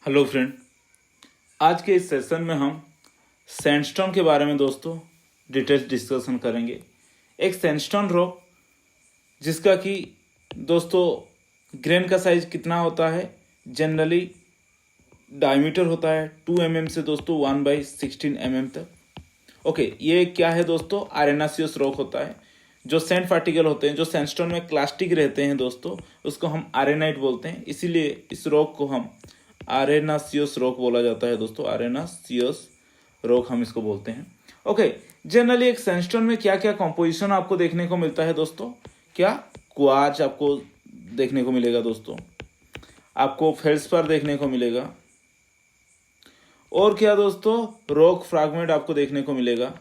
Hello friend, आज के इस सेशन में हम सैंडस्टोन के बारे में दोस्तों डिटेल्स डिस्कशन करेंगे। एक सैंडस्टोन रॉक जिसका कि दोस्तों ग्रेन का साइज कितना होता है, जनरली डायमीटर होता है 2 mm से दोस्तों 1/16 mm तक। ओके, ये क्या है दोस्तों? आरेनासियस रॉक होता है। जो सैंड पार्टिकल होते हैं, जो सैंडस्टोन में क्लास्टिक रहते हैं दोस्तों, उसको हम आरेनाइट बोलते हैं। इसीलिए इस रॉक को हम आरेनासियस रॉक बोला जाता है दोस्तों। आरेनासियस रॉक हम इसको बोलते हैं। ओके, जनरली एक सैंडस्टोन में क्या क्या कॉम्पोजिशन आपको देखने को मिलता है दोस्तों? क्या क्वार्ट्ज आपको देखने को मिलेगा दोस्तों, आपको फेल्डस्पार देखने को मिलेगा, और क्या दोस्तों, रॉक फ्रैगमेंट आपको देखने को मिलेगा।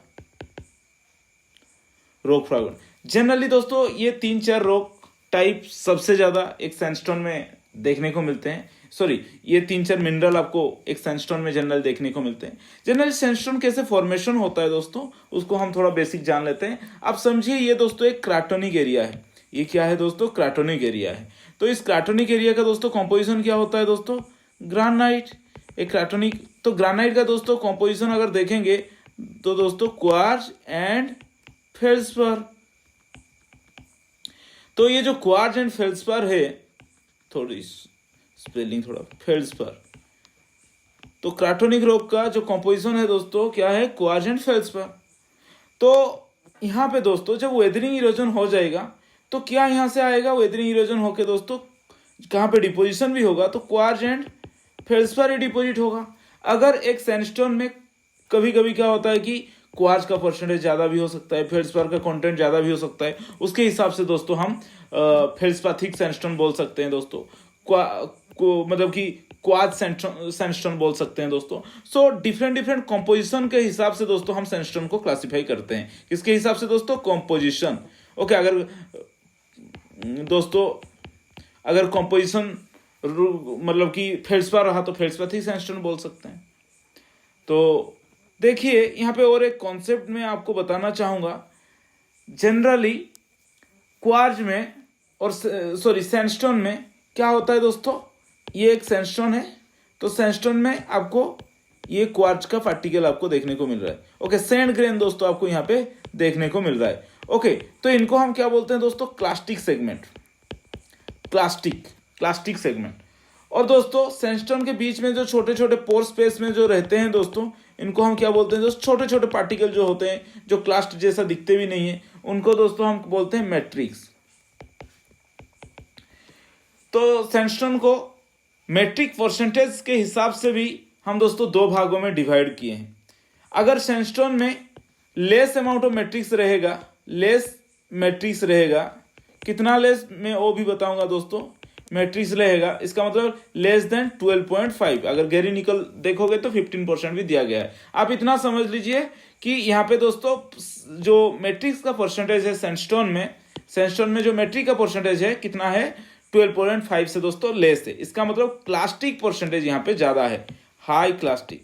रॉक फ्रैगमेंट जनरली दोस्तों ये 3-4 रॉक टाइप सबसे ज्यादा एक सैंडस्टोन में देखने को मिलते हैं। सॉरी, ये 3-4 मिनरल आपको एक सैंडस्टोन में जनरल देखने को मिलते हैं। जनरली सैंडस्टोन कैसे फॉर्मेशन होता है दोस्तों, उसको हम थोड़ा बेसिक जान लेते हैं। आप समझिए, ये दोस्तों एक क्राटोनिक एरिया है। ये क्या है दोस्तों? क्राटोनिक एरिया है। तो इस क्राटोनिक एरिया का दोस्तों कॉम्पोजिशन क्या होता है दोस्तों? ग्रानाइट। एक क्राटोनिक, तो ग्रानाइट का दोस्तों कॉम्पोजिशन अगर देखेंगे तो दोस्तों क्वार्ट्ज एंड फेल्डस्पार। तो ये जो क्वार्ट्ज एंड फेल्डस्पार है, थोड़ी स्पेलिंग थोड़ा, फेल्डस्पार। तो क्राटोनिक रॉक का जो कॉम्पोजिशन है दोस्तों क्या है? Quartz and feldspar. तो यहाँ पे दोस्तों जब वेदरिंग इरोजन हो जाएगा तो क्या यहाँ से आएगा? वेदरिंग इरोजन होके दोस्तों कहाँ पे डिपोजिशन भी होगा तो quartz and feldspar he deposit होगा। अगर एक सैंडस्टोन में कभी कभी क्या होता है कि क्वार्ट्ज का परसेंटेज ज़्यादा भी हो सकता है, फेल्डस्पार का कंटेंट ज़्यादा भी हो सकता है, उसके हिसाब से दोस्तों हम फेल्डस्पार थिक सैंडस्टोन बोल सकते हैं दोस्तों। मतलब कि क्वार्ट्ज सैंडस्टोन बोल सकते हैं दोस्तों। सो डिफरेंट कॉम्पोजिशन के हिसाब से दोस्तों हम सैंडस्टोन को क्लासिफाई करते हैं। किसके हिसाब से दोस्तों? कॉम्पोजिशन। ओके, अगर दोस्तों अगर कॉम्पोजिशन मतलब कि फेल्डस्पार रहा तो फेल्डस्पार थिक सैंडस्टोन बोल सकते हैं। तो देखिए यहाँ पे और एक कॉन्सेप्ट मैं आपको बताना चाहूँगा। जनरली क्वार्ट्ज में और सैंडस्टोन में क्या होता है दोस्तों? ये एक सैंडस्टोन है, तो सैंडस्टोन में आपको ये क्वार्ट्ज का पार्टिकल आपको देखने को मिल रहा है। ओके, सैंड ग्रेन दोस्तों आपको यहाँ पे देखने को मिल रहा है। ओके, तो इनको हम क्या बोलते हैं दोस्तों? Clastic segment. Clastic segment. और दोस्तों सैंडस्टोन के बीच में जो छोटे छोटे पोर स्पेस में जो रहते हैं दोस्तों, इनको हम क्या बोलते हैं दोस्तों? छोटे छोटे पार्टिकल जो होते हैं, जो क्लास्ट जैसा दिखते भी नहीं है, उनको दोस्तों हम बोलते हैं मैट्रिक्स। तो सैंडस्टोन को मैट्रिक परसेंटेज के हिसाब से भी हम दोस्तों 2 भागों में डिवाइड किए हैं। अगर सैंडस्टोन में लेस अमाउंट ऑफ मैट्रिक्स रहेगा, कितना लेस मैं वो भी बताऊंगा दोस्तों। मैट्रिक्स रहेगा, इसका मतलब लेस देन 12.5। अगर गहरी निकल देखोगे तो 15% भी दिया गया है। आप इतना समझ लीजिए कि यहाँ पे दोस्तों जो मैट्रिक्स का परसेंटेज है सैंडस्टोन में जो मैट्रिक का परसेंटेज है कितना है? 12.5 से दोस्तों लेस है। इसका मतलब क्लास्टिक परसेंटेज यहाँ पे ज्यादा है, हाई क्लास्टिक।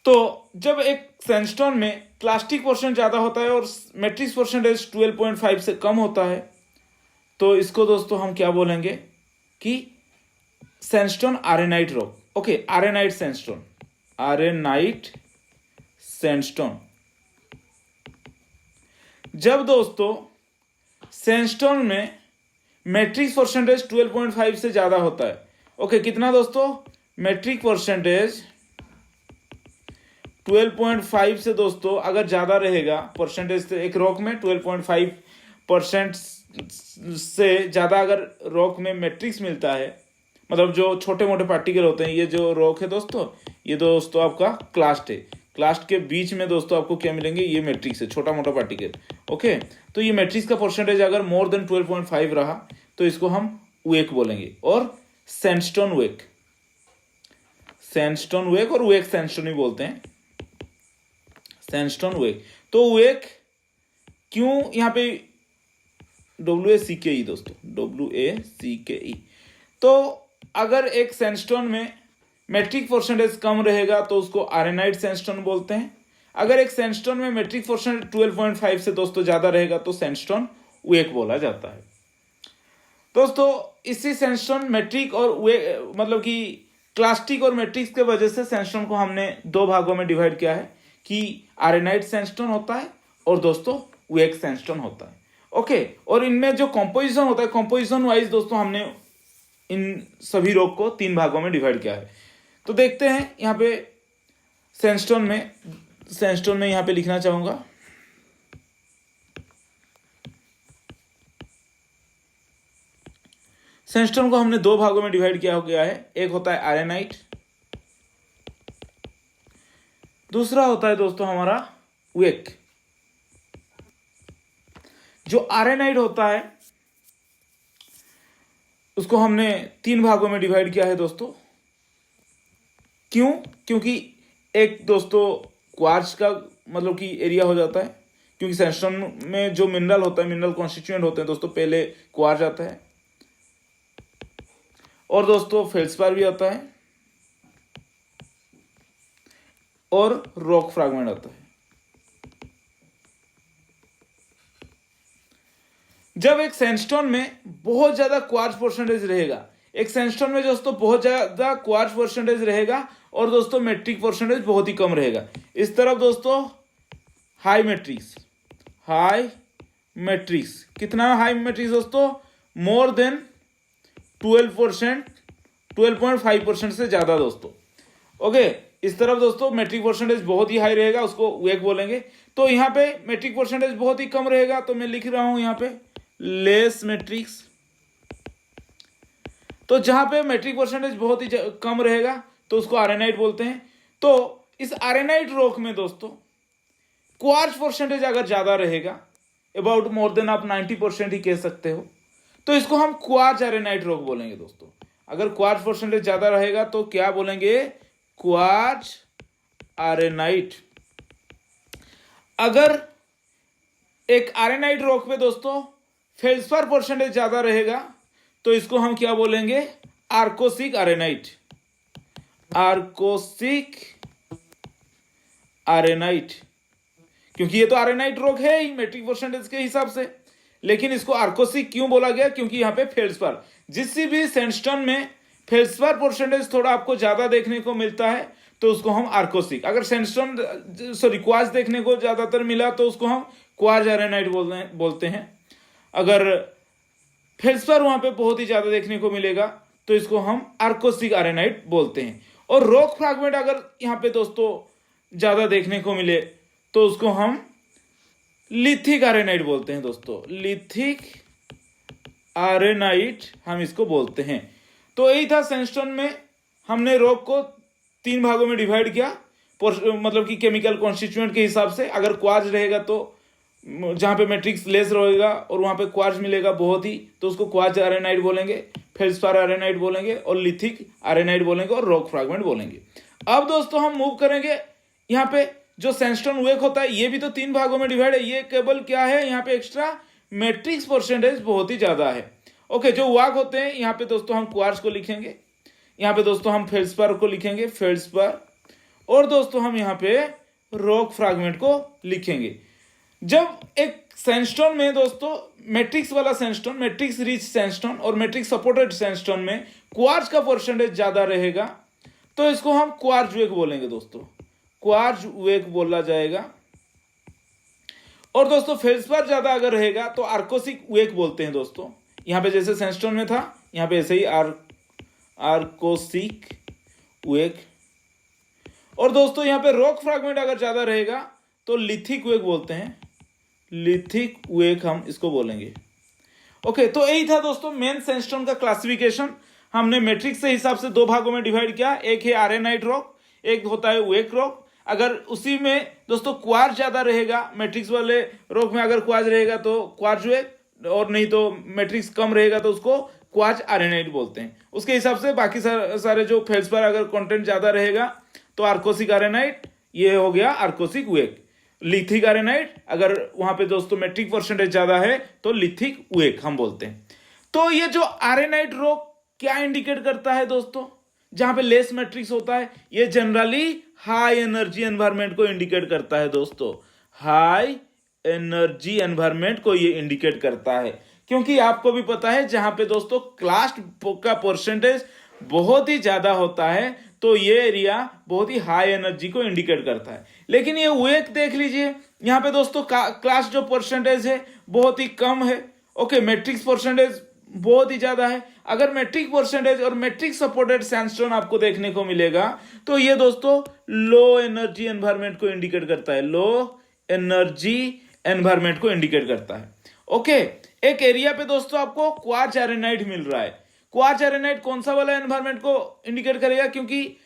तो जब एक सैंडस्टोन में क्लास्टिक परसेंट ज्यादा होता है और मैट्रिक्स परसेंटेज 12.5 से कम होता है, तो इसको दोस्तों हम क्या बोलेंगे कि sandstone arenite rock. Okay, arenite sandstone. जब दोस्तों सैंडस्टोन में मैट्रिक्स परसेंटेज 12.5 से ज्यादा होता है। ओके, कितना दोस्तों? मैट्रिक परसेंटेज 12.5 से दोस्तों अगर ज्यादा रहेगा परसेंटेज से, एक रॉक में 12.5% से ज्यादा अगर रॉक में मैट्रिक्स मिलता है, मतलब जो छोटे मोटे पार्टिकल होते हैं, ये जो रॉक है दोस्तों, ये दोस्तों आपका क्लास्ट है। क्लास्ट के बीच में दोस्तों आपको क्या मिलेंगे? ये मैट्रिक्स है, छोटा मोटा पार्टिकल। ओके, तो ये मैट्रिक्स का परसेंटेज अगर मोर देन 12.5 रहा तो इसको हम वेक बोलेंगे। और सैंडस्टोन वेक और वेक सैंडस्टोन ही बोलते हैं, सैंडस्टोन वेक। तो वेक क्यों यहाँ पे WACKE दोस्तों, WACKE। तो अगर एक सैंडस्टोन में मैट्रिक परसेंटेज कम रहेगा तो उसको आरेनाइट सैंडस्टोन बोलते हैं। अगर एक सैंडस्टोन में मैट्रिक परसेंटेज 12.5 से दोस्तों ज्यादा रहेगा तो सैंडस्टोन वेक बोला जाता है। दोस्तों इसी सैंडस्टोन मैट्रिक और वे मतलब कि क्लास्टिक और मैट्रिक्स के वजह से सैंडस्टोन को हमने दो भागों में डिवाइड किया है कि आरेनाइट सैंडस्टोन होता है और दोस्तों वेक सैंडस्टोन होता है। ओके, और इनमें जो कॉम्पोजिशन होता है, कॉम्पोजिशन वाइज दोस्तों हमने इन सभी रॉक को तीन भागों में डिवाइड किया है। तो देखते हैं यहाँ पे सैंडस्टोन में यहाँ पे लिखना चाहूंगा सैंडस्टोन को हमने दो भागों में डिवाइड किया हो गया है। एक होता है आरेनाइट, दूसरा होता है दोस्तों हमारा वेक। जो आरेनाइट होता है उसको हमने तीन भागों में डिवाइड किया है दोस्तों। क्यों? क्योंकि एक दोस्तों क्वार्ट्ज का मतलब कि एरिया हो जाता है, क्योंकि सैंडस्टोन में जो मिनरल होता है, मिनरल कॉन्स्टिट्यूएंट होते हैं दोस्तों, पहले क्वार्ट्ज आता है और दोस्तों फेल्सपार भी आता है और रॉक फ्रैगमेंट आता है। जब एक सैंडस्टोन में बहुत ज्यादा क्वार्ट्ज परसेंटेज रहेगा, एक सैंडस्टोन में दोस्तों बहुत ज्यादा क्वार्ट्ज परसेंटेज रहेगा और दोस्तों मैट्रिक परसेंटेज बहुत ही कम रहेगा। इस तरफ दोस्तों हाई मैट्रिक्स कितना हाई मैट्रिक्स दोस्तों? मोर देन 12%, 12.5% से ज्यादा दोस्तों। ओके, इस तरफ दोस्तों मैट्रिक परसेंटेज बहुत ही हाई रहेगा, उसको वेक बोलेंगे। तो यहाँ पे मैट्रिक परसेंटेज बहुत ही कम रहेगा, तो मैं लिख रहा हूं यहाँ पे लेस मैट्रिक्स। तो जहां पे मैट्रिक परसेंटेज बहुत ही कम रहेगा तो उसको आरेनाइट बोलते हैं। तो इस आरेनाइट रॉक में दोस्तों क्वार्ट्ज परसेंटेज अगर ज्यादा रहेगा, अबाउट मोर देन आप 90% ही कह सकते हो, तो इसको हम क्वार्ट्ज आरेनाइट रॉक बोलेंगे दोस्तों। अगर क्वार्ट्ज परसेंटेज ज्यादा रहेगा तो क्या बोलेंगे? क्वार्ट्ज आरेनाइट। अगर एक आरेनाइट रॉक पे दोस्तों फेल्सपार परसेंटेज ज्यादा रहेगा तो इसको हम क्या बोलेंगे? आर्कोसिक आरेनाइट। आर्कोसिक आरेनाइट, क्योंकि ये तो आरेनाइट रॉक है ही मैट्रिक परसेंटेज के हिसाब से, लेकिन इसको आर्कोसिक क्यों बोला गया? क्योंकि यहाँ पे फेल्सपार, जिस भी सैंडस्टोन में फेल्सपार परसेंटेज थोड़ा आपको ज्यादा देखने को मिलता है तो उसको हम आर्कोसिक, अगर सैंडस्टोन क्वार्ट्ज देखने को ज्यादातर मिला तो उसको हम क्वार्ट्ज आरेनाइट बोलते हैं। अगर फेल्सपार वहां पे बहुत ही ज्यादा देखने को मिलेगा तो इसको हम आर्कोसिक आरेनाइट बोलते हैं। और रॉक फ्रैगमेंट अगर यहाँ पे दोस्तों ज्यादा देखने को मिले तो उसको हम लिथिक आरेनाइट बोलते हैं दोस्तों। लिथिक आरेनाइट हम इसको बोलते हैं। तो यही था सैंडस्टोन में हमने रॉक को तीन भागों में डिवाइड किया, मतलब कि केमिकल कॉन्स्टिट्यूएंट के हिसाब से। अगर क्वार्ट्ज रहेगा तो जहां पे मैट्रिक्स लेस रहेगा और वहां पे क्वार्ट्ज मिलेगा बहुत ही, तो उसको क्वार्ट्ज आरेनाइट बोलेंगे, फेल्सपार आरेनाइट बोलेंगे और लिथिक आरेनाइट बोलेंगे और रॉक फ्रैगमेंट बोलेंगे। अब दोस्तों हम मूव करेंगे यहाँ पे जो सैंडस्टोन वेक होता है, ये भी तो तीन भागों में डिवाइड है। ये केवल क्या है, यहाँ पे एक्स्ट्रा मैट्रिक्स परसेंटेज बहुत ही ज्यादा है। ओके, जो वाक होते हैं यहाँ पे दोस्तों हम क्वार्ट्ज को लिखेंगे, यहाँ पे दोस्तों हम फेल्सपार को लिखेंगे, फेल्सपार, और दोस्तों हम यहाँ पे रॉक फ्रैगमेंट को लिखेंगे। जब एक सैंडस्टोन में दोस्तों मैट्रिक्स वाला सैंडस्टोन, मैट्रिक्स रिच सैंडस्टोन और मैट्रिक्स सपोर्टेड सैंडस्टोन में क्वार्ट्ज का परसेंटेज ज्यादा रहेगा तो इसको हम क्वार्ट्ज वेक बोलेंगे दोस्तों, क्वार्ट्ज वेक बोला जाएगा। और दोस्तों फेल्सपार ज्यादा अगर रहेगा तो आर्कोसिक वेक बोलते हैं दोस्तों। यहां पे जैसे सैंडस्टोन में था, यहां पे ऐसे ही आर्कोसिक वेक। और दोस्तों यहां पे रॉक फ्रैगमेंट अगर ज्यादा रहेगा तो लिथिक वेक बोलते हैं, लिथिक वेक हम इसको बोलेंगे। ओके, तो यही था दोस्तों मेन सैंडस्टोन का क्लासिफिकेशन। हमने मैट्रिक्स के हिसाब से दो भागों में डिवाइड किया, एक है आरेनाइट रॉक, एक होता है वेक रॉक। अगर उसी में दोस्तों क्वार्ट्ज ज्यादा रहेगा, मैट्रिक्स वाले रॉक में अगर क्वार्ट्ज रहेगा तो क्वार्ट्ज वेक, और नहीं तो मैट्रिक्स कम रहेगा तो उसको क्वार्ट्ज आरेनाइट बोलते हैं। उसके हिसाब से बाकी सारे जो फेल्सपार अगर कंटेंट ज्यादा रहेगा तो आर्कोसिक आरेनाइट, ये हो गया आर्कोसिक वेक। लिथिक आरेनाइट अगर वहां पे दोस्तों मैट्रिक परसेंटेज ज्यादा है तो लिथिक वेक हम बोलते हैं। तो ये जो आरेनाइट रॉक क्या इंडिकेट करता है दोस्तों, जहां पे लेस मैट्रिक्स होता है, ये जनरली हाई एनर्जी एनवायरनमेंट को इंडिकेट करता है दोस्तों। हाई एनर्जी एनवायरनमेंट को ये इंडिकेट करता है। क्योंकि आपको भी पता है जहां पे दोस्तों क्लास्ट का परसेंटेज बहुत ही ज्यादा होता है तो ये एरिया बहुत ही हाई एनर्जी को इंडिकेट करता है। लेकिन ये वेक देख लीजिए, यहाँ पे दोस्तों क्लास जो परसेंटेज है बहुत ही कम है। ओके, मैट्रिक्स परसेंटेज बहुत ही ज्यादा है। अगर मैट्रिक परसेंटेज और मैट्रिक सपोर्टेड सैंडस्टोन आपको देखने को मिलेगा तो ये दोस्तों लो एनर्जी एनवायरमेंट को इंडिकेट करता है, लो एनर्जी एनवायरमेंट को इंडिकेट करता है। ओके, एक एरिया पे दोस्तों आपको क्वार्ट्ज एरेनाइट मिल रहा है। क्वार्ट्ज एरेनाइट कौन सा वाला एनवायरमेंट को इंडिकेट करेगा, क्योंकि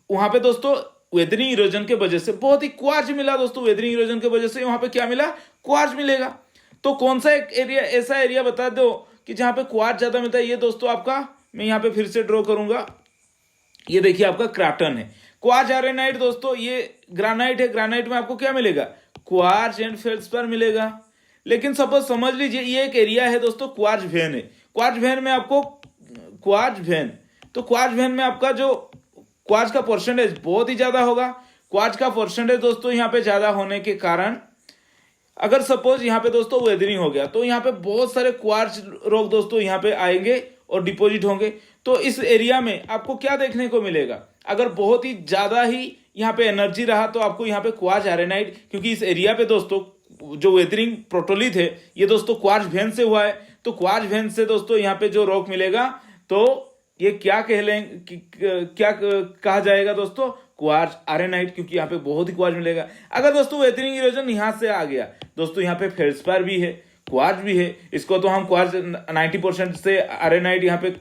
वहां पे दोस्तों वेदरिंग इरोजन के वजह से बहुत ही क्वार्ट्ज मिला दोस्तों, वेदरिंग इरोजन के वजह से वहां पे क्या मिला, क्वार्ट्ज मिलेगा। तो कौन सा एक एरिया, ऐसा एरिया बता दो कि जहां पे क्वार्ट्ज ज्यादा मिलता है। ये दोस्तों आपका, मैं यहाँ पे फिर से ड्रॉ करूंगा, ये देखिए आपका क्राटन है। क्वार्ट्ज एरेनाइट दोस्तों ये ग्रानाइट है, ग्रानाइट में आपको क्या मिलेगा, क्वार्ट्ज एंड फेल्डस्पार मिलेगा। लेकिन सपोज समझ लीजिए ये एक एरिया है दोस्तों, क्वार्ट्ज वेन है। क्वार्ट्ज वेन में आपको क्वार्ट्ज वेन, तो क्वार्ट्ज वेन में आपका जो क्वार्ट्ज का परसेंटेज बहुत ही ज्यादा होगा। क्वार्ट्ज का परसेंटेज दोस्तों यहाँ पे ज्यादा होने के कारण अगर सपोज यहाँ पे दोस्तों वेदरिंग हो गया तो यहाँ पे बहुत सारे क्वार्ट्ज रॉक दोस्तों यहाँ पे आएंगे और डिपॉजिट होंगे। तो इस एरिया में आपको क्या देखने को मिलेगा, अगर बहुत ही ज्यादा ही यहाँ पे एनर्जी रहा तो आपको यहाँ पे क्वार्ट्ज एरेनाइट, क्योंकि इस एरिया पे दोस्तों जो वेदरिंग प्रोटोलिथ है ये दोस्तों क्वार्ट्ज वेन से हुआ है। तो क्वार्ट्ज वेन से दोस्तों यहाँ पे जो रॉक मिलेगा तो ये क्या क्या कहा जाएगा दोस्तों, क्वार्ट्ज एरेनाइट, क्योंकि यहाँ पे बहुत ही क्वार्ट्ज मिलेगा। अगर दोस्तों वेदरिंग इरोजन यहाँ से आ गया दोस्तों, यहाँ पे फेल्डस्पार भी है, क्वार्ट्ज भी है, इसको तो हम क्वार्ट्ज 90% से एरेनाइट यहाँ पे,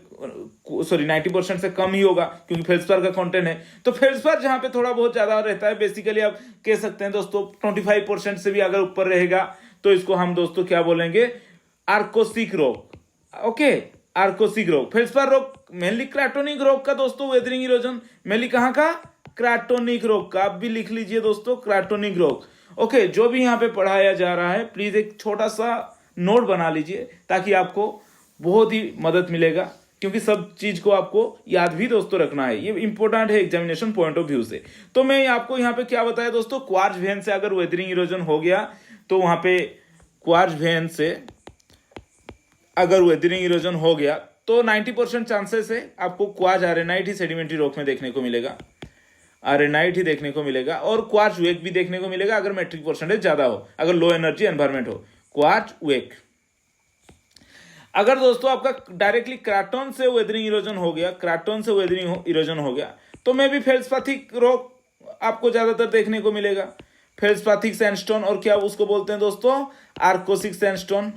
सॉरी 90% से कम ही होगा क्योंकि फेल्डस्पार का कंटेंट है। तो फेल्डस्पार जहाँ पे थोड़ा बहुत ज्यादा रहता है, बेसिकली आप कह सकते हैं दोस्तों 25% से भी अगर ऊपर रहेगा तो इसको हम दोस्तों क्या बोलेंगे, arkosic rock. Okay, arkosic rock. Feldspar rock mainly cratonic rock का दोस्तों वेदरिंग इरोजन, मेनली कहाँ का, क्राटोनिक रॉक का। आप भी लिख लीजिए दोस्तों क्राटोनिक रॉक। ओके, जो भी यहाँ पे पढ़ाया जा रहा है प्लीज एक छोटा सा नोट बना लीजिए ताकि आपको बहुत ही मदद मिलेगा, क्योंकि सब चीज को आपको याद भी दोस्तों रखना है, ये इंपॉर्टेंट है एग्जामिनेशन पॉइंट ऑफ व्यू से। तो मैं आपको यहाँ पे क्या बताया दोस्तों, क्वार्ट्ज वेन से अगर वेदरिंग इरोजन हो गया तो वहां पे क्वार्ट्ज वेन से अगर वेदरिंग इरोजन हो गया तो 90% चांसेस है आपको क्वार्ट्ज एरेनाइट ही सेडिमेंट्री रॉक में देखने को मिलेगा, एरेनाइट ही देखने को मिलेगा, और क्वार्ट्ज वेक भी देखने को मिलेगा अगर मैट्रिक परसेंटेज ज्यादा हो, अगर लो एनर्जी एनवायरमेंट हो, क्वार्ट्ज वेक। अगर दोस्तों आपका डायरेक्टली क्राटन से वेदरिंग इरोजन हो गया, क्राटन से वेदरिंग इरोजन हो गया तो मे भी फेल्डस्पाथिक रॉक आपको ज्यादातर देखने को मिलेगा, फेल्डस्पाथिक सैंडस्टोन, और क्या उसको बोलते हैं दोस्तों, आर्कोसिक सैंडस्टोन,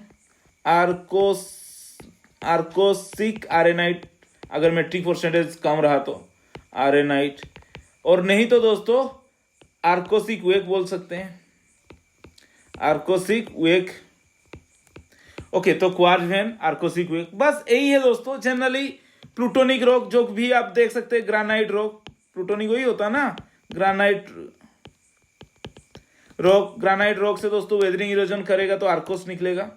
आर्कोसिक एरेनाइट अगर मैट्रिक परसेंटेज कम रहा तो एरेनाइट, और नहीं तो दोस्तों आर्कोसिक वेक बोल सकते हैं, आर्कोसिक वेक। ओके, तो क्वार्ट्ज वेन, आर्कोसिक वेक, बस यही है दोस्तों। जनरली प्लूटोनिक रॉक जो भी आप देख सकते हैं, ग्रानाइट रॉक, प्लूटोनिक वही होता ना, ग्रानाइट रॉक, ग्रानाइट रॉक से दोस्तों वेदरिंग इरोजन करेगा तो आर्कोस निकलेगा।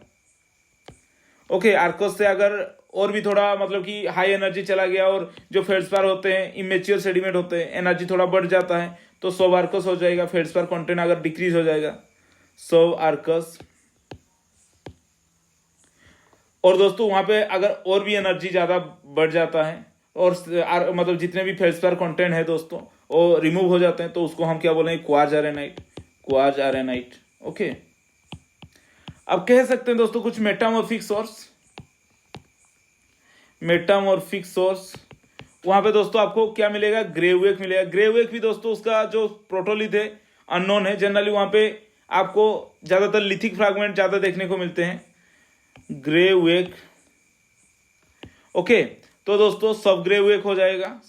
ओके, आर्कोस से अगर और भी थोड़ा मतलब कि हाई एनर्जी चला गया और जो फेल्डस्पार होते हैं इमेच्योर सेडिमेंट होते हैं, एनर्जी थोड़ा बढ़ जाता है तो सब आर्कोस हो जाएगा। फेल्डस्पार कंटेंट अगर डिक्रीज हो जाएगा सब आर्कोस। और दोस्तों वहां पे अगर और भी एनर्जी ज्यादा बढ़ जाता है और मतलब जितने भी फेल्डस्पार कंटेंट है दोस्तों वो रिमूव हो जाते हैं तो उसको हम क्या बोलेंगे, क्वार्ट्ज एरेनाइट, क्वार्ट्ज एरेनाइट। ओके, अब कह सकते हैं दोस्तों कुछ मेटामॉर्फिक सोर्स, मेटामॉर्फिक सोर्स वहां पे दोस्तों आपको क्या मिलेगा, ग्रेवेक मिलेगा। ग्रेवेक भी दोस्तों उसका जो प्रोटोलिथ है अननोन है, जनरली वहां पे आपको ज्यादातर लिथिक फ्रैगमेंट ज्यादा देखने को मिलते हैं, ग्रेवेक। ओके, तो दोस्तों सब ग्रेवेक हो जाएगा।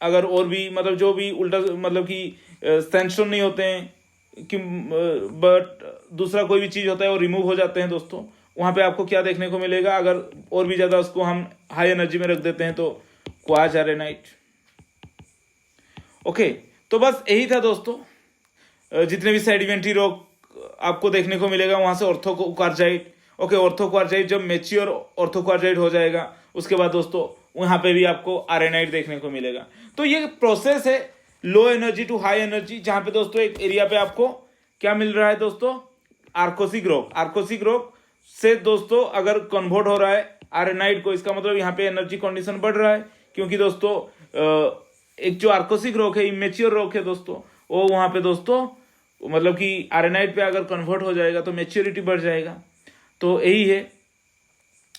अगर और भी मतलब जो भी उल्टा मतलब कि सैंडस्टोन नहीं होते हैं कि बट दूसरा कोई भी चीज होता है वो रिमूव हो जाते हैं दोस्तों, वहां पे आपको क्या देखने को मिलेगा, अगर और भी ज्यादा उसको हम हाई एनर्जी में रख देते हैं तो क्वार्ट्ज एरेनाइट। ओके, तो बस यही था दोस्तों, जितने भी सेडिमेंट्री रॉक आपको देखने को मिलेगा वहां से ऑर्थोक्वार्जाइट। ओके, ऑर्थोक्वार्जाइट जब मेच्योर ऑर्थोक्वार्जाइट हो जाएगा उसके बाद दोस्तों वहां पे भी आपको एरेनाइट देखने को मिलेगा। तो ये प्रोसेस है low energy to high energy, जहां पे दोस्तों एक एरिया पे आपको क्या मिल रहा है दोस्तों, आर्कोसिक रॉक, आर्कोसिक रॉक से दोस्तों अगर कन्वर्ट हो रहा है आर्सेनाइड को, इसका मतलब यहाँ पे एनर्जी कंडीशन बढ़ रहा है, क्योंकि दोस्तों एक जो आर्कोसिक रॉक है, इमेच्योर रॉक है दोस्तों, वो वहां पे दोस्तों मतलब कि आर्सेनाइड पे अगर कन्वर्ट हो जाएगा तो मेच्योरिटी बढ़ जाएगा। तो यही है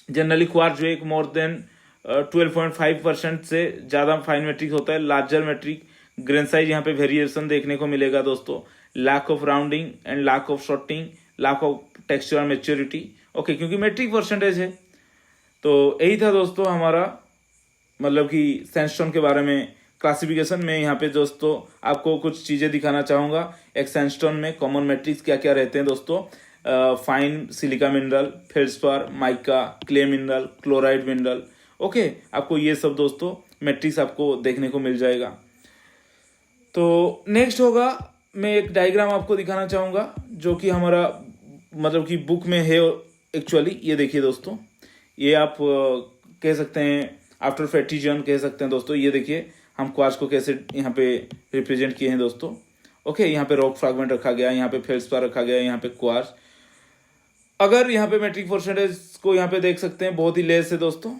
जनरली क्वार्ट्ज जो एक मोर देन 12.5% से ज़्यादा फाइन मेट्रिक होता है, लार्जर मेट्रिक। ग्रेन साइज यहाँ पे वेरिएशन देखने को मिलेगा दोस्तों, lack of rounding and lack of sorting, lack of texture maturity. Okay, क्योंकि मेट्रिक परसेंटेज है। तो यही था दोस्तों हमारा मतलब कि सैंडस्टोन के बारे में क्लासिफिकेशन में। यहाँ पे दोस्तों आपको कुछ चीज़ें दिखाना चाहूँगा। एक सैंडस्टोन में कॉमन मैट्रिक्स क्या क्या रहते हैं दोस्तों, fine silica mineral, feldspar, mica, clay mineral, chloride mineral. Okay, आपको ये सब दोस्तों मैट्रिक्स आपको देखने को मिल जाएगा। तो नेक्स्ट होगा, मैं एक डायग्राम आपको दिखाना चाहूँगा जो कि हमारा मतलब कि बुक में है एक्चुअली। ये देखिए दोस्तों, ये आप कह सकते हैं आफ्टर फेटिजन कह सकते हैं दोस्तों। ये देखिए हम क्वार्ट्ज को कैसे यहाँ पे रिप्रेजेंट किए हैं दोस्तों। ओके, यहाँ पे रॉक फ्रैगमेंट रखा गया, यहाँ पे फेल्डस्पार रखा गया, यहाँ पे क्वार्ट्ज। अगर यहाँ पे मेट्रिक परसेंटेज को यहाँ पे देख सकते हैं बहुत ही लेस है दोस्तों।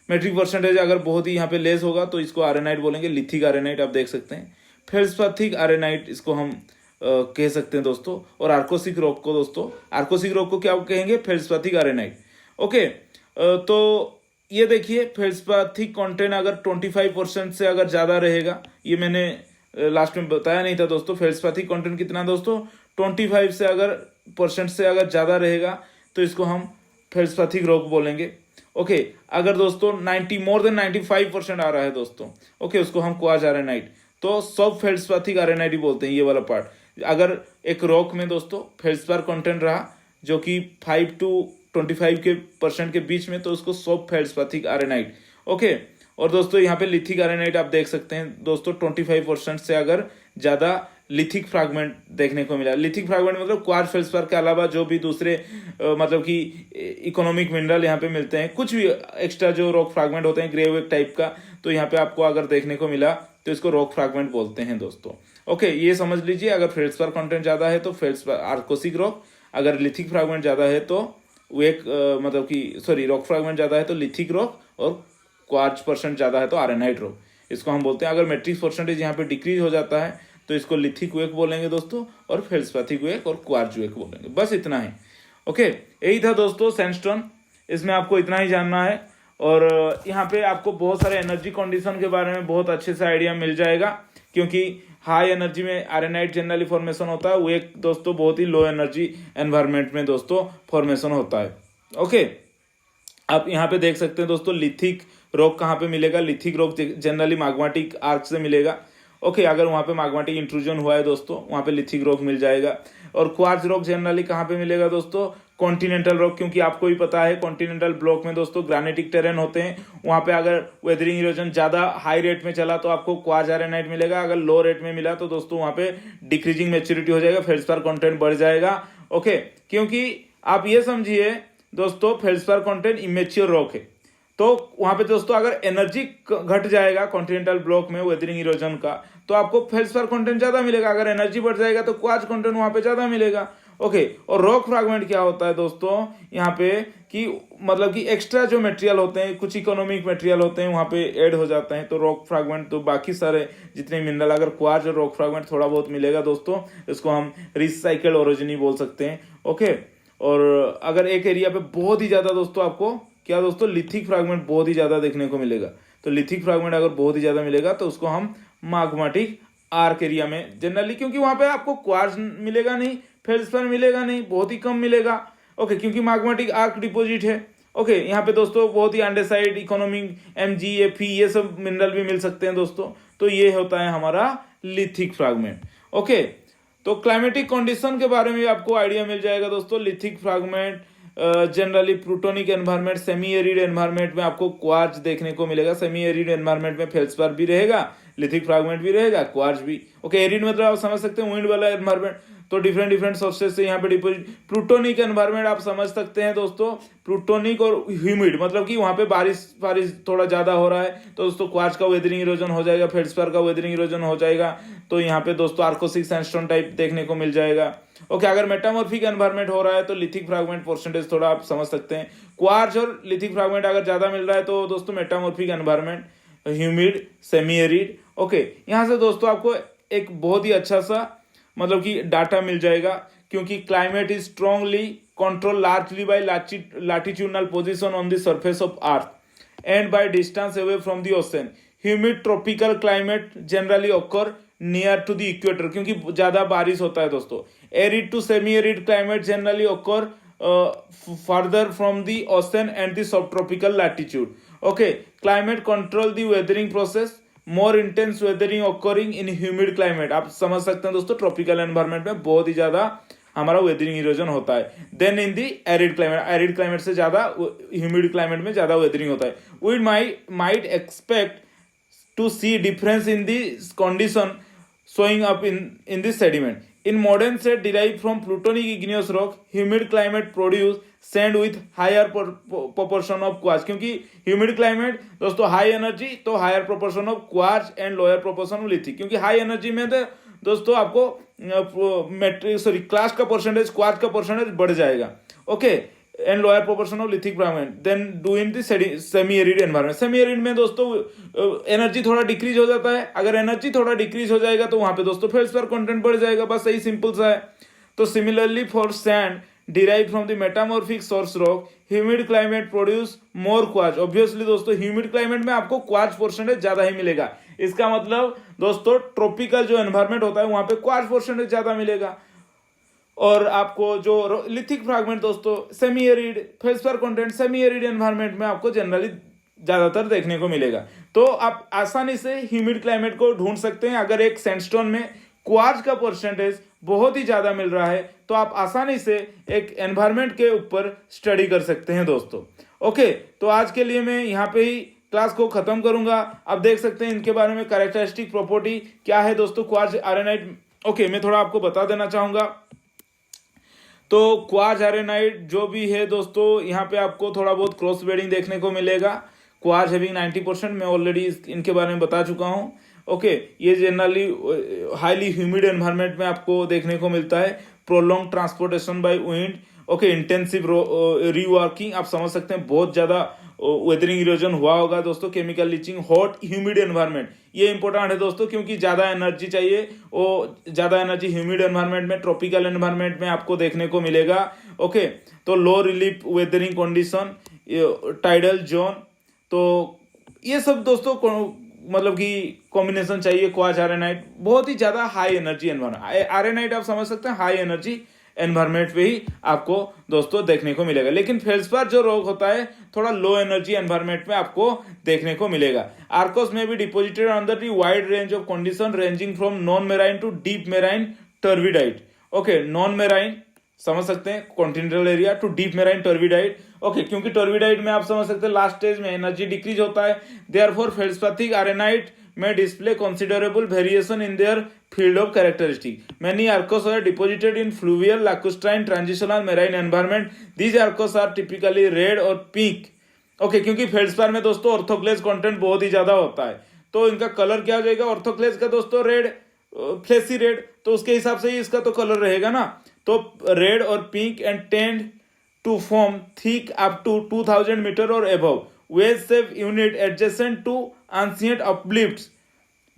मेट्रिक परसेंटेज अगर बहुत ही यहाँ पे लेस होगा तो इसको आर्सेनाइड बोलेंगे, लिथिक आर्सेनाइड आप देख सकते हैं। फेल्डस्पाथिक आर्सेनाइड इसको हम कह सकते हैं दोस्तों। और आर्कोसिक रॉक को दोस्तों, आर्कोसिक रॉक को क्या कहेंगे, फेल्डस्पाथिक आर्सेनाइड। ओके, तो ये देखिए फेल्डस्पाथिक कंटेंट अगर 25% से अगर ज़्यादा रहेगा, ये मैंने लास्ट में बताया नहीं था दोस्तों। फेल्डस्पाथिक कंटेंट कितना दोस्तों, 25 से अगर % से अगर ज़्यादा रहेगा तो इसको हम फेल्डस्पाथिक रॉक बोलेंगे। ओके, अगर दोस्तों 90 मोर देन 95% आ रहा है दोस्तों, ओके, उसको हम क्वार्ट्ज आर्सेनाइड, तो सब फेल्डस्पाथिक आर्सेनाइड ही बोलते हैं ये वाला पार्ट। अगर एक रॉक में दोस्तों फेल्डस्पार कंटेंट रहा जो कि 5 to 25% के बीच में, तो उसको सब फेल्डस्पाथिक आर्सेनाइड। ओके, और दोस्तों यहाँ पे लिथिक आर्सेनाइड आप देख सकते हैं दोस्तों, 25% से अगर ज़्यादा लिथिक फ्रैगमेंट देखने को मिला। लिथिक फ्रैगमेंट मतलब क्वार्ट्ज फेल्डस्पार के अलावा जो भी दूसरे मतलब कि इकोनॉमिक मिनरल यहाँ पे मिलते हैं, कुछ भी एक्स्ट्रा जो रॉक फ्रैगमेंट होते हैं ग्रेवेक टाइप का, तो यहाँ पे आपको अगर देखने को मिला तो इसको रॉक फ्रैगमेंट बोलते हैं दोस्तों। ओके, ये समझ लीजिए, अगर फेल्डस्पार कंटेंट ज़्यादा है तो फेल्डस्पार आर्कोसिक रॉक, अगर लिथिक फ्रैगमेंट ज़्यादा है तो वो एक मतलब कि सॉरी रॉक फ्रैगमेंट ज़्यादा है तो लिथिक रॉक, और क्वार्ट्ज % ज़्यादा है तो आर्सेनाइड रॉक, इसको हम बोलते हैं। अगर मेट्रिक परसेंटेज यहाँ पे डिक्रीज हो जाता है तो इसको लिथिक वेक बोलेंगे दोस्तों, और फेल्डस्पाथिक वेक और क्वार्ट्ज वेक बोलेंगे। बस इतना ही। ओके, यही था दोस्तों सैंडस्टोन, इसमें आपको इतना ही जानना है। और यहाँ पे आपको बहुत सारे एनर्जी कंडीशन के बारे में बहुत अच्छे से आइडिया मिल जाएगा, क्योंकि हाई एनर्जी में आर्सेनाइड जनरली फॉर्मेशन होता है, वो एक दोस्तों बहुत ही लो एनर्जी एनवायरनमेंट में दोस्तों फॉर्मेशन होता है। ओके, आप यहाँ पे देख सकते हैं दोस्तों लिथिक रॉक कहाँ पे मिलेगा। Lithic rock generally magmatic arc से मिलेगा। ओके, अगर वहाँ पे मैग्मेटिक इंट्रूजन हुआ है दोस्तों, वहाँ पे लिथिक रॉक मिल जाएगा। और क्वार्ट्ज रॉक जनरली कहाँ पे मिलेगा दोस्तों, कॉन्टिनेंटल रॉक, क्योंकि आपको भी पता है कॉन्टिनेंटल ब्लॉक में दोस्तों ग्रेनाइटिक टेरेन होते हैं, वहाँ पे अगर वेदरिंग इरोजन ज़्यादा हाई रेट में चला तो आपको क्वार्ट्ज आर्सेनाइड मिलेगा। अगर लो रेट में मिला तो दोस्तों वहाँ पे डिक्रीजिंग मेच्योरिटी हो जाएगा, फेल्डस्पार कंटेंट बढ़ जाएगा। ओके, क्योंकि आप ये समझिए दोस्तों फेल्डस्पार कंटेंट इमेच्योर रॉक है, तो वहां पे दोस्तों अगर एनर्जी घट जाएगा कॉन्टिनेंटल ब्लॉक में वेदरिंग इरोजन का, तो आपको फेल्डस्पार कंटेंट ज्यादा मिलेगा। अगर एनर्जी बढ़ जाएगा तो क्वार्ट्ज कंटेंट वहां पे ज्यादा मिलेगा। ओके, और रॉक फ्रैगमेंट क्या होता है दोस्तों यहाँ पे कि मतलब कि एक्स्ट्रा जो मटेरियल होते हैं, कुछ इकोनॉमिक मटेरियल होते हैं वहां पे ऐड हो जाते हैं, तो रॉक फ्रैगमेंट तो बाकी सारे जितने मिनरल, अगर क्वार्ट्ज और रॉक फ्रैगमेंट थोड़ा बहुत मिलेगा दोस्तों, इसको हम रिसाइकल्ड ओरिजिन बोल सकते हैं। ओके, और अगर एक एरिया पे बहुत ही ज्यादा दोस्तों आपको क्या दोस्तों लिथिक फ्रैगमेंट बहुत ही ज्यादा देखने को मिलेगा, तो लिथिक फ्रैगमेंट अगर बहुत ही ज्यादा मिलेगा तो उसको हम मैग्मेटिक आर्क एरिया में जनरली, क्योंकि वहां पे आपको क्वार्ट्ज मिलेगा नहीं, फेल्डस्पार मिलेगा नहीं, बहुत ही कम मिलेगा। ओके, क्योंकि मैग्मेटिक आर्क डिपोजिट है। ओके, यहाँ पे दोस्तों बहुत ही अंडरसाइड इकोनॉमिक Mg Fe ये सब मिनरल भी मिल सकते हैं दोस्तों। तो ये होता है हमारा लिथिक फ्रैगमेंट। ओके, तो क्लाइमेटिक कंडीशन के बारे में आपको आइडिया मिल जाएगा दोस्तों। Lithic fragment generally plutonic environment, semi arid environment में आपको क्वार्ट्ज देखने को मिलेगा। सेमी एरिड एनवायरनमेंट में फेल्डस्पार भी रहेगा, लिथिक फ्रैगमेंट भी रहेगा, क्वार्ट्ज भी। ओके, एरिड मतलब आप समझ सकते हैं विंड वाला एनवायरनमेंट, तो डिफरेंट सोर्सेज से यहाँ पे डिपोजिट। प्लूटोनिक एनवायरनमेंट आप समझ सकते हैं दोस्तों, प्लूटोनिक और ह्यूमिड मतलब कि वहां पे बारिश थोड़ा ज्यादा हो रहा है, तो दोस्तों क्वार्ट्ज का वेदरिंग इरोजन हो जाएगा, फेल्डस्पार का वेदरिंग इरोजन हो जाएगा, तो यहाँ पे दोस्तों आर्कोसिक सैंडस्टोन टाइप देखने को मिल जाएगा। ओके, अगर मेटामॉर्फिक एनवायरनमेंट हो रहा है तो लिथिक फ्रैगमेंट परसेंटेज थोड़ा आप समझ सकते हैं। क्वार्ज और लिथिक फ्रैगमेंट अगर ज्यादा मिल रहा है तो दोस्तों metamorphic environment, humid, semi arid. Okay, यहाँ से दोस्तों आपको एक बहुत ही अच्छा सा मतलब कि डाटा मिल जाएगा, क्योंकि climate is strongly control largely by latitudinal position on the surface of earth and by distance away from the ocean. Humid tropical climate generally occur near to the equator, क्योंकि ज्यादा बारिश होता है दोस्तों। Arid to semi arid climate generally occur further from the ocean and the sub tropical latitude. Okay, climate control the weathering process, more intense weathering occurring in humid climate. आप समझ सकते हैं दोस्तों, ट्रॉपिकल एनवायरनमेंट में बहुत ही ज्यादा हमारा weathering erosion होता है। Then in the arid climate, arid climate से ज्यादा ह्यूमिड क्लाइमेट में ज्यादा वेदरिंग होता है। We might expect to see difference in the condition showing up in this sediment. In modern set derived from plutonic igneous rock, humid climate produce sand with higher proportion of quartz, क्योंकि humid climate दोस्तों high energy तो higher proportion of quartz and lower proportion of lithic, क्योंकि high energy में तो दोस्तों आपको class का percentage, quartz का परसेंटेज बढ़ जाएगा। Okay, and lower proportion of lithic fragment than do in the semi arid environment. Semi arid में दोस्तों एनर्जी थोड़ा डिक्रीज हो जाता है। अगर एनर्जी थोड़ा डिक्रीज हो जाएगा तो वहां पे दोस्तों फेल्सफेयर कंटेंट बढ़ जाएगा, बस यही सिंपल सा है। तो similarly for sand derived from the metamorphic source rock, humid climate produce more quartz। Obviously दोस्तों ह्यूमिड क्लाइमेट में आपको क्वार्ट्ज परसेंटेज ज्यादा ही मिलेगा। इसका मतलब दोस्तों ट्रॉपिकल जो एनवायरनमेंट होता है वहां पे क्वार्ट्ज परसेंटेज ज्यादा मिलेगा। और आपको जो लिथिक फ्रैगमेंट दोस्तों semi arid, feldspar content semi arid environment में आपको जनरली ज्यादातर देखने को मिलेगा। तो आप आसानी से ह्यूमिड क्लाइमेट को ढूंढ सकते हैं। अगर एक सैंडस्टोन में क्वार्ट्ज का परसेंटेज बहुत ही ज्यादा मिल रहा है तो आप आसानी से एक एनवायरनमेंट के ऊपर स्टडी कर सकते हैं दोस्तों। ओके, तो आज के लिए मैं यहाँ पे ही क्लास को खत्म करूंगा। आप देख सकते हैं इनके बारे में कैरेक्टरिस्टिक प्रॉपर्टी क्या है दोस्तों क्वार्ट्ज एरेनाइट। ओके, मैं थोड़ा आपको बता देना चाहूंगा। तो क्वार्ट्ज एरेनाइट जो भी है दोस्तों, यहाँ पे आपको थोड़ा बहुत क्रॉस ब्रीडिंग देखने को मिलेगा। क्वार्ट्ज हैविंग 90%, मैं ऑलरेडी इनके बारे में बता चुका हूँ। ओके, ये जनरली हाईली ह्यूमिड एनवायरनमेंट में आपको देखने को मिलता है। Prolong transportation by wind, okay, intensive reworking, आप समझ सकते हैं बहुत ज्यादा वेदरिंग इरोजन हुआ होगा दोस्तों। Chemical leaching, hot humid environment, ये इंपॉर्टेंट है दोस्तों क्योंकि ज्यादा एनर्जी चाहिए। वो ज्यादा एनर्जी ह्यूमिड एनवायरनमेंट में, ट्रॉपिकल एनवायरनमेंट में आपको देखने को मिलेगा। ओके, तो low relief weathering condition, tidal zone, तो ये सब दोस्तों मतलब कि कॉम्बिनेशन चाहिए। क्वार्ट्ज एरेनाइट बहुत ही ज्यादा हाई एनर्जी एनवायरनमेंट, एरेनाइट आप समझ सकते हैं हाई एनर्जी एनवायरनमेंट पे ही आपको दोस्तों देखने को मिलेगा। लेकिन फेल्सपार जो रॉक होता है थोड़ा लो एनर्जी एनवायरनमेंट में आपको देखने को मिलेगा। आर्कोस में भी deposited under the wide range of condition ranging from non marine to deep marine turbidite. Okay, non marine समझ सकते हैं continental area to deep marine turbidite. Okay, क्योंकि टर्विडाइट में आप समझ सकते हैं लास्ट स्टेज में एनर्जी डिक्रीज होता है। Therefore feldspathic arenite may display considerable variation in their field of characteristic. Many arcos are deposited in fluvial, lacustrine, transitional marine environment. These arcos are typically red or pink. Okay, क्योंकि feldspar में दोस्तों ऑर्थोक्लेज content बहुत ही ज्यादा होता है तो इनका colour क्या हो जाएगा, ऑर्थोक्लेज का दोस्तों रेड, फ्लेसी रेड, तो उसके हिसाब से ही इसका तो कलर रहेगा ना। तो रेड और pink and tend to form thick up to 2000 meter और above. Wedge shape unit adjacent to ancient uplifts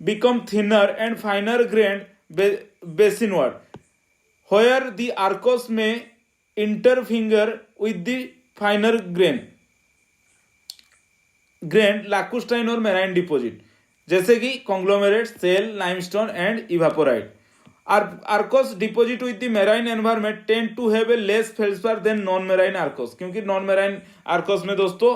become thinner and finer grained basinward, where the arcos may interfinger with the finer grained lacustrine or marine deposit, जैसे कि conglomerate, shale, limestone and evaporite. Arcos deposit with the marine environment tend to have a less feldspar than non-marine arcos, क्योंकि non-marine arcos में दोस्तों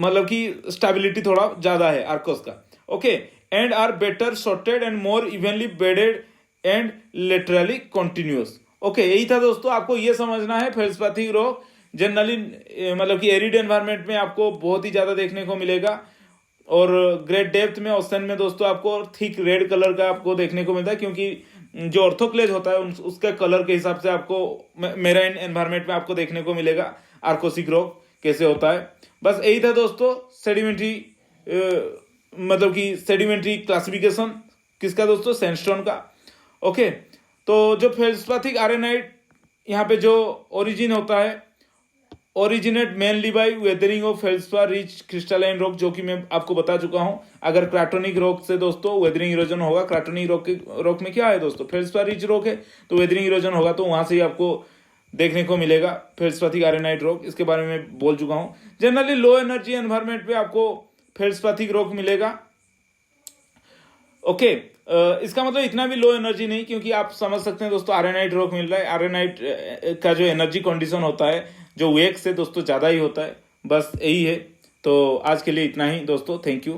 मतलब कि stability थोड़ा ज्यादा है आर्कोस का। Okay, and are better sorted and more evenly bedded and laterally continuous. Okay, यही था दोस्तों, आपको ये समझना है फेल्डस्पाथिक रॉक जनरली मतलब कि एरिड एनवायरनमेंट में आपको बहुत ही ज्यादा देखने को मिलेगा और ग्रेट डेप्थ में ओशन में दोस्तों आपको थिक रेड कलर का आपको देखने को मिलता है, क्योंकि जो ऑर्थोक्लेज होता है उसके कलर के हिसाब से आपको मेराइन एनवायरनमेंट में आपको देखने को मिलेगा आर्कोसिक रॉक कैसे होता है। बस यही था दोस्तों सेडिमेंट्री मतलब कि सेडिमेंट्री क्लासिफिकेशन किसका दोस्तों, सैंडस्टोन का। ओके, तो जो फेल्सपाथिक आयरनाइट यहाँ पे जो ओरिजिन होता है, originate mainly by weathering of feldspar rich crystalline rock, जो कि मैं आपको बता चुका हूं। अगर क्राटोनिक रॉक से दोस्तों वेदरिंग इरोजन होगा, क्राटोनिक रॉक में क्या है दोस्तों, फेल्सपार रिच रॉक है, तो वेदरिंग इरोजन होगा, तो वहां से ही आपको देखने को मिलेगा फेल्सपाथिक आयरनाइट रॉक। इसके बारे में बोल चुका हूं। जनरली लो एनर्जी एनवायरमेंट पे आपको फेल्सपाथिक रॉक मिलेगा। ओके, इसका मतलब इतना भी लो एनर्जी नहीं, क्योंकि आप समझ सकते हैं दोस्तों आयरनाइट रॉक मिल रहा है। आयरनाइट का जो एनर्जी कंडीशन होता है जो वेक से दोस्तों ज़्यादा ही होता है। बस यही है। तो आज के लिए इतना ही दोस्तों, थैंक यू।